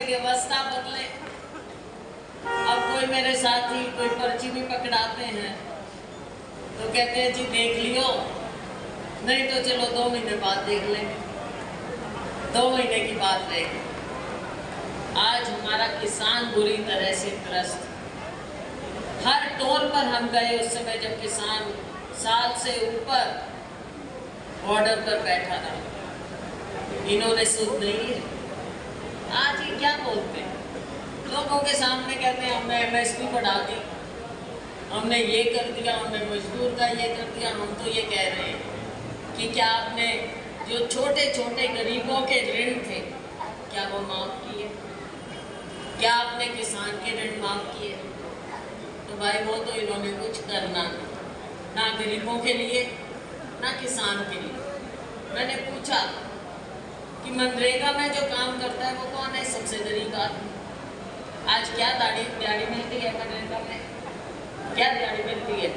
व्यवस्था बदले। अब कोई मेरे साथी कोई पर्ची भी पकड़ाते हैं तो कहते हैं जी देख लियो, नहीं तो चलो 2 महीने बाद देख लेंगे। 2 महीने की बात रहेगी। आज हमारा किसान बुरी तरह से त्रस्त। हर टोल पर हम गए उस समय जब किसान साल से ऊपर बॉर्डर पर बैठा रहा। इन्होंने सुध नहीं है। आज ये क्या बोलते हैं, लोगों के सामने कहते हैं हमने MSP बढ़ा दी, हमने ये कर दिया, हमने मजदूर का ये कर दिया। हम तो ये कह रहे हैं कि क्या आपने जो छोटे छोटे गरीबों के ऋण थे क्या वो माफ़ किए? क्या आपने किसान के ऋण माफ़ किए? तो भाई वो तो इन्होंने कुछ करना नहीं, ना गरीबों के लिए ना किसान के लिए। मैंने पूछा कि मनरेगा में जो काम करता है वो कौन है सबसे गरीब आदमी? आज क्या दिहाड़ी मिलती है मनरेगा में? क्या दिहाड़ी मिलती है?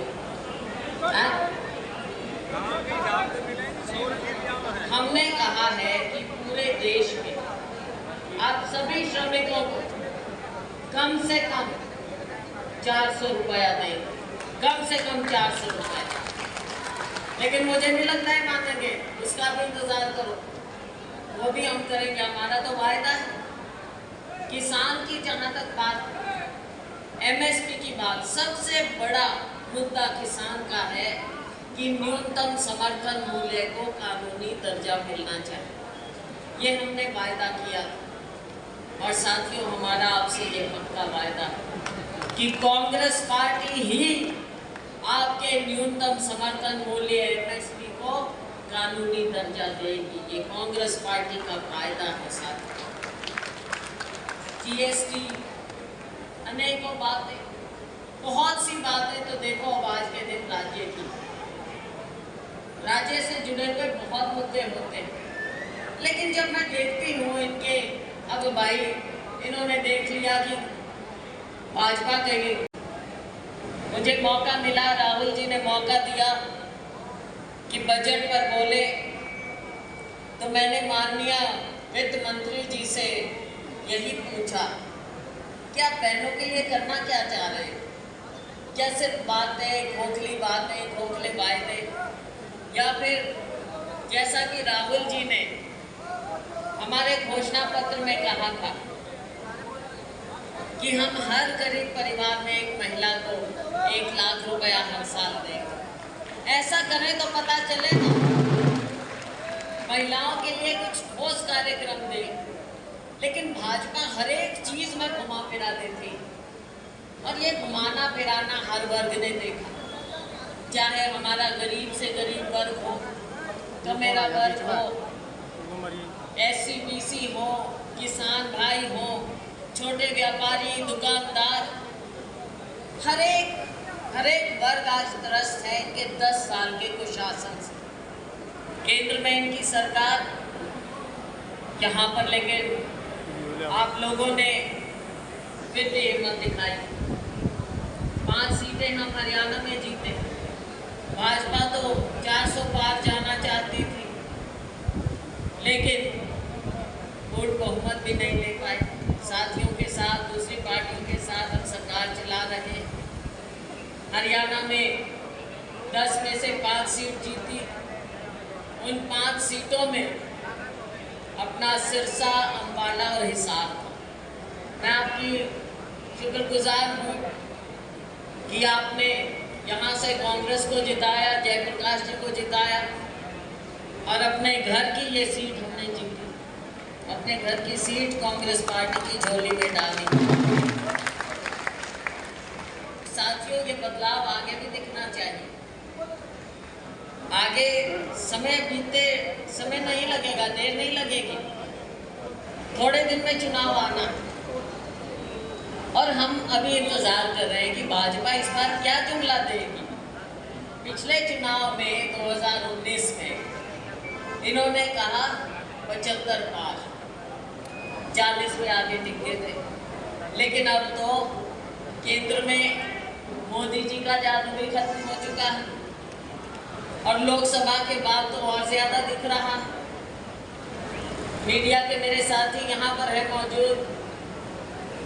हमने कहा है कि पूरे देश में आप सभी श्रमिकों को कम से कम 400 रुपया दें, कम से कम 400 रुपया। लेकिन मुझे नहीं लगता है मानेंगे, उसका भी इंतजार करो, वो भी हम करेंगे। हमारा तो वायदा है। किसान की जहाँ तक बात, MSP की बात, सबसे बड़ा मुद्दा किसान का है कि न्यूनतम समर्थन मूल्य को कानूनी दर्जा मिलना चाहिए। ये हमने वायदा किया और साथियों हमारा आपसे ये पक्का वायदा है कि कांग्रेस पार्टी ही आपके न्यूनतम समर्थन मूल्य MSP को कानूनी दर्जा देगी। ये कांग्रेस पार्टी का वायदा है। साथियों GST, अनेकों बातें, बहुत सी बातें तो देखो अब आज के दिन राज्य से जुड़े हुए बहुत मुद्दे होते हैं। लेकिन जब मैं देखती हूँ इनके, अब भाई इन्होंने देख लिया कि भाजपा कहेगी, मुझे मौका मिला, राहुल जी ने मौका दिया कि बजट पर बोले, तो मैंने माननीय वित्त मंत्री जी से यही पूछा क्या बहनों के लिए करना क्या चाह रहे हैं? क्या सिर्फ बातें, खोखली बातें, खोखले वायदे, या फिर जैसा कि राहुल जी ने हमारे घोषणा पत्र में कहा था कि हम हर गरीब परिवार में एक महिला को 1 लाख रुपया हर साल देंगे। ऐसा करें तो पता चले ना, महिलाओं के लिए कुछ ठोस कार्यक्रम दें। लेकिन भाजपा हर एक चीज में घुमा फिरा देती, और ये घुमाना फिराना हर वर्ग ने देखा, चाहे हमारा गरीब से गरीब वर्ग हो, कमेरा वर्ग हो, SC BC हो, किसान भाई हो, छोटे व्यापारी, दुकानदार, हर एक वर्ग आज त्रस्त है इनके 10 साल के कुशासन से। केंद्र में इनकी सरकार, यहाँ पर लेकिन आप लोगों ने फिर भी हिम्मत दिखाई। 5 सीटें हम हरियाणा में जीते। भाजपा तो 400 पार जाना चाहती थी, लेकिन वोट बहुमत भी नहीं ले पाए। साथियों के साथ, दूसरी पार्टियों के साथ हम सरकार चला रहे हैं। हरियाणा में 10 में से 5 सीट जीती। उन 5 सीटों में अपना सिरसा, अंबाला और हिसार। मैं आपकी शुक्रगुजार हूँ कि आपने यहाँ से कांग्रेस को जिताया, जयप्रकाश जी को जिताया, और अपने घर की ये सीट हमने जीती। अपने घर की सीट कांग्रेस पार्टी की झोली में डाली। साथियों ये बदलाव आगे भी दिखना चाहिए। आगे समय बीते, समय नहीं लगेगा, देर नहीं लगेगी, थोड़े दिन में चुनाव आना, और हम अभी इंतजार कर रहे हैं कि भाजपा इस बार क्या जुमला देगी। पिछले चुनाव में 2019 में इन्होंने कहा 75 पार, 40 में आगे टिके थे। लेकिन अब तो केंद्र में मोदी जी का जादू भी खत्म हो चुका है, और लोकसभा के बाद तो और ज्यादा दिख रहा है। मीडिया के मेरे साथी यहाँ पर है मौजूद,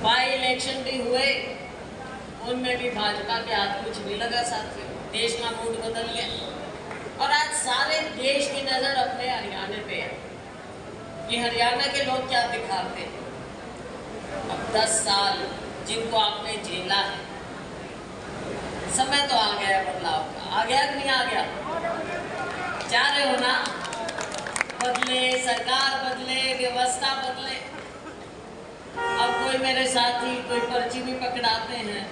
बाई इलेक्शन भी हुए, उनमें भी भाजपा के हाथ कुछ नहीं लगा साथियों। देश का मूड बदल गया और आज सारे देश की नजर अपने हरियाणा पे है कि हरियाणा के लोग क्या दिखाते हैं। अब 10 साल जिनको आपने झेला है, समय तो आ गया बदलाव का। आ गया कि नहीं आ गया? जा रहे हो ना? बदले, सरकार बदले, व्यवस्था बदले। अब कोई मेरे साथी कोई पर्ची भी पकड़ाते हैं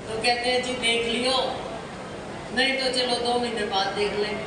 तो कहते हैं जी देख लियो, नहीं तो चलो 2 महीने बाद देख लेंगे।